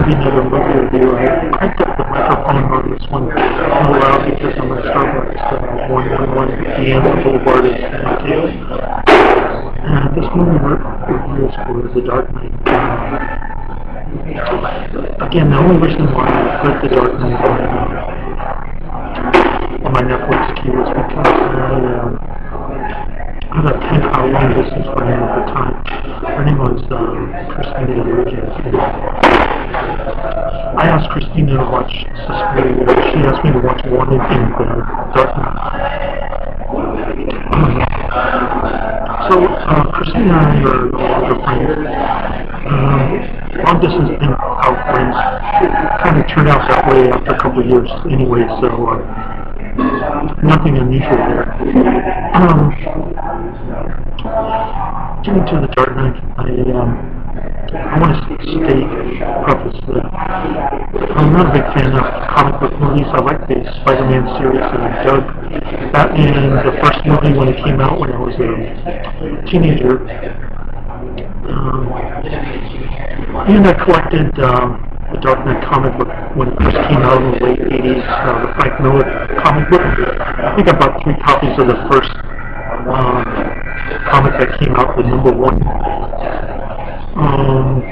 be another movie review. I got the microphone on this one a little loud because I'm at Starbucks 111 p.m. Boulevard in San Diego. And this movie review is for The Dark Knight. Again, the only reason why I put The Dark Knight on my Netflix queue is because I had a 10-hour long distance friend at the time. Her name was Christina. I asked Christina to watch Suspiria. She asked me to watch Wanted in The Dark Knight. Christina and I are no longer friends. Long distance out friends kind of turned out that way after a couple of years anyway, so nothing unusual there. Getting to The Dark Knight, I want to preface that I'm not a big fan of comic book movies. I like the Spider-Man series, and I dug Batman, the first movie when it came out when I was a teenager. And I collected the Dark Knight comic book when it first came out in the late 80s, the Frank Miller comic book. I think I bought 3 copies of the first comic that came out, the #1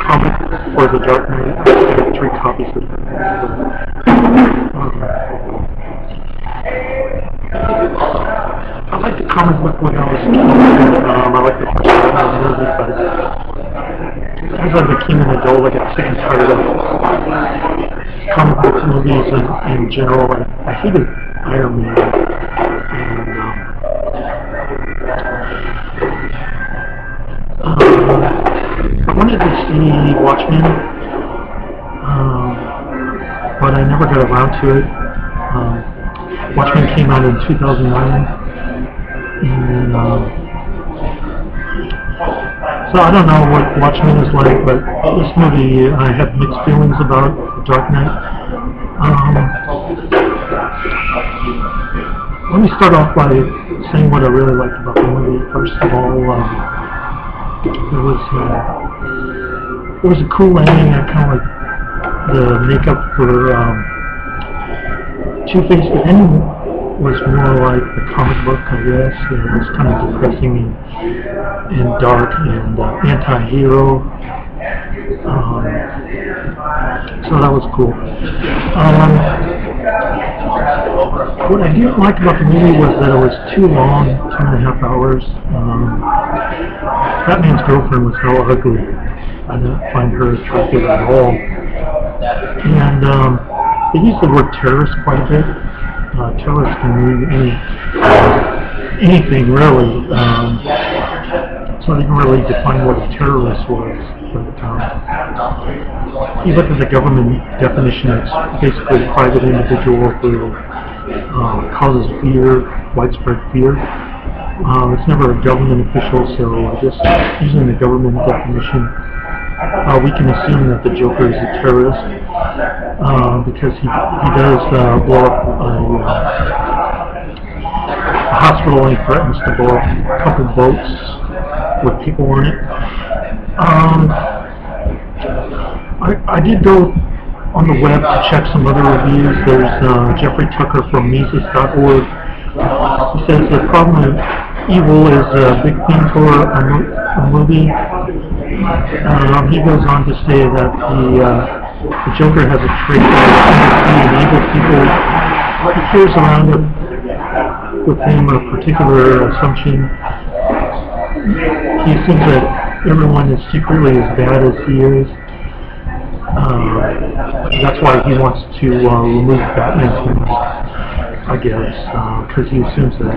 comic for The Dark Knight. I got 3 copies of it. I liked the comic book when I was a kid. I liked the first movie, but as I became an adult, I got sick and tired of comic book movies in general. I hated Iron Man. I wanted to see Watchmen, but I never got around to it. Watchmen came out in 2009, and so I don't know what Watchmen is like, but this movie I have mixed feelings about. The Dark Knight. Let me start off by saying what I really liked about the movie. First of all, it was a cool ending. I kind of like the makeup for Two-Face. The ending was more like the comic book, I guess. It was kind of depressing and dark and anti-hero. So that was cool. What I didn't like about the movie was that it was too long, 2.5 hours. Batman's girlfriend was hell ugly. I didn't find her attractive at all. And they used the word terrorist quite a bit. Terrorists can mean anything really. So I didn't really define what a terrorist was. But you look at the government definition, it's basically a private individual who causes fear, widespread fear. It's never a government official, so I guess using the government definition, we can assume that the Joker is a terrorist because he does blow up a hospital, and he threatens to blow up a couple boats with people on it. I did go on the web to check some other reviews. There's Jeffrey Tucker from Mises.org. He says the problem of evil is a big theme for a movie. He goes on to say that the Joker has a trait of enable people. He carries around with him a particular assumption. He assumes that everyone is secretly as bad as he is. That's why he wants to remove Batman's mask, I guess, because he assumes that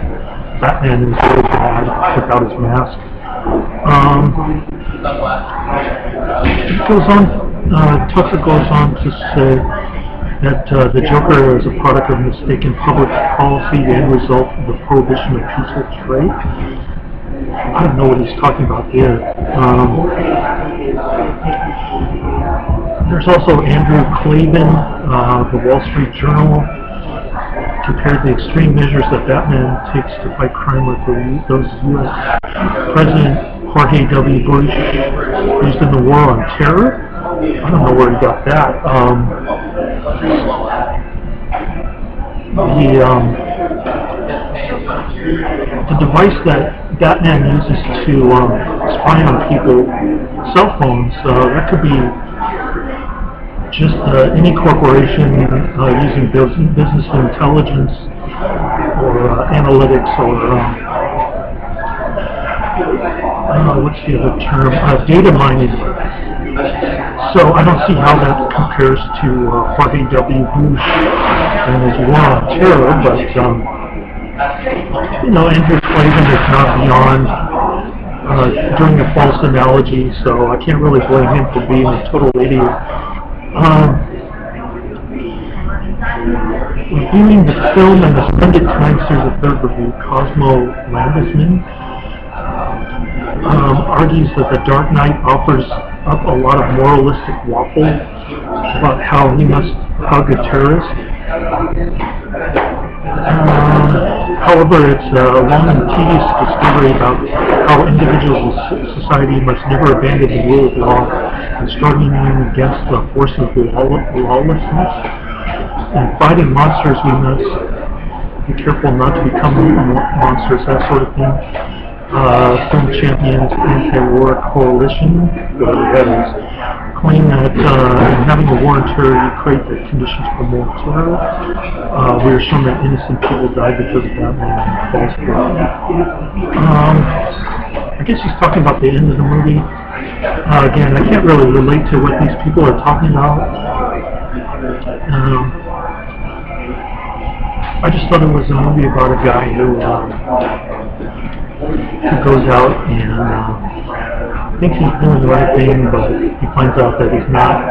Batman is really bad without his mask. Tucker goes on to say that the Joker is a product of mistaken public policy, the end result of the prohibition of peaceful trade. I don't know what he's talking about there. There's also Andrew Klavan, the Wall Street Journal, compared the extreme measures that Batman takes to fight crime with those U.S. President Jorge W. Bush used in the war on terror. I don't know where he got that. The device that Batman uses to spy on people, cell phones, that could be just any corporation using business intelligence or analytics or what's the other term? Data mining. So I don't see how that compares to Harvey W. Bush and his war on terror, but Andrew Clavin is not beyond doing a false analogy, so I can't really blame him for being a total idiot. Reviewing the film and the Splendid Times Series of third review, Cosmo Landisman argues that The Dark Knight offers up a lot of moralistic waffle about how he must hug a terrorist. However, it's a long and tedious discovery about how individuals in society must never abandon the rule of law and struggling against the forces of lawlessness. In fighting monsters, we must be careful not to become monsters, that sort of thing. Film Champions Anti-War Coalition, whatever that is, claim that in having a war on terror, you create the conditions for more terror. We are shown that innocent people died because of Batman and false flag. I guess he's talking about the end of the movie. Again, I can't really relate to what these people are talking about. I just thought it was a movie about a guy who goes out and thinks he's doing the right thing, but he finds out that he's not.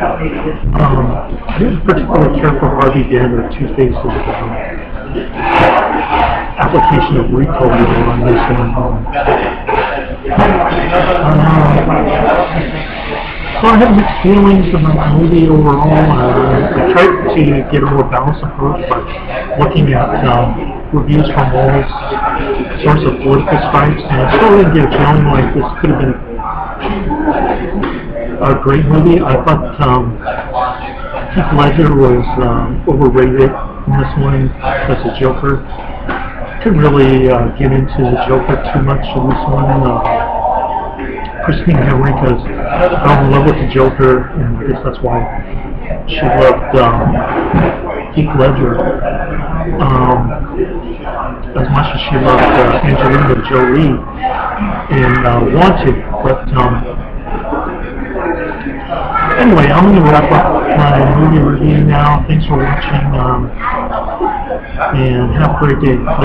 I didn't particularly care for Harvey Dent or Two-Face's application of RICO on this one. So I have mixed feelings about the movie overall. I tried to get a more balanced approach by looking at reviews from all sorts of political stripes, and I still didn't get a feeling like this could have been a great movie. I thought Heath Ledger was overrated in this one as a Joker. I couldn't really get into the Joker too much in this one. Christine Henriquez fell in love with the Joker, and I guess that's why she loved Heath Ledger as much as she loved Angelina Jolie in Wanted. But anyway, I'm going to wrap up my movie review now. Thanks for watching, and have a great day. Later.